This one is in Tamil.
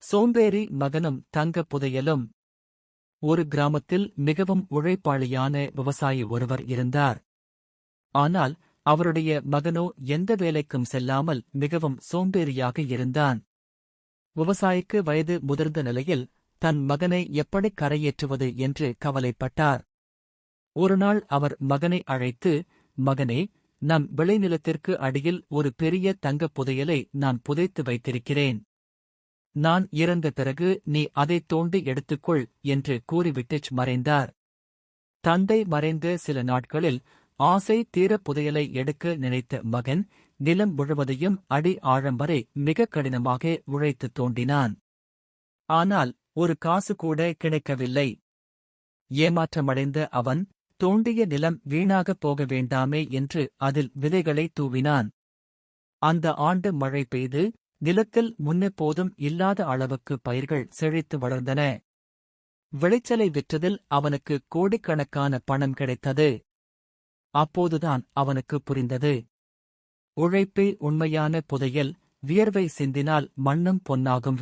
சோம்பேறி மகனும் தங்கப் புதையலும். ஒரு கிராமத்தில் மிகவும் உழைப்பாளியான விவசாயி ஒருவர் இருந்தார். ஆனால் அவருடைய மகனோ எந்த வேலைக்கும் செல்லாமல் மிகவும் சோம்பேறியாக இருந்தான். விவசாயிக்கு வயது முதிர்ந்த நிலையில் தன் மகனை எப்படி கரையேற்றுவது என்று கவலைப்பட்டார். ஒருநாள் அவர் மகனை அழைத்து, மகனே, நம் விளைநிலத்திற்கு அடியில் ஒரு பெரிய தங்கப் புதையலை நான் புதைத்து வைத்திருக்கிறேன். நான் இறந்த பிறகு நீ அதைத் தோண்டி எடுத்துக்கொள் என்று கூறிவிட்டுச் மறைந்தார். தந்தை மறைந்த சில நாட்களில் ஆசை தீர புதையலை எடுக்க நினைத்த மகன் நிலம் முழுவதையும் அடி ஆழம் வரை மிக கடினமாக உழைத்துத் தோண்டினான். ஆனால் ஒரு காசு கூட கிடைக்கவில்லை. ஏமாற்றமடைந்த அவன், தோண்டிய நிலம் வீணாகப் போக வேண்டாமே என்று அதில் விதைகளை தூவினான். அந்த ஆண்டு மழை பெய்து நிலத்தில் முன்னெப்போதும் இல்லாத அளவுக்கு பயிர்கள் செழித்து வளர்ந்தன. விளைச்சலை விற்றதில் அவனுக்கு கோடிக்கணக்கான பணம் கிடைத்தது. அப்போதுதான் அவனுக்கு புரிந்தது, உழைப்பே உண்மையான புதையல், வியர்வை சிந்தினால் மண்ணும் பொன்னாகும்.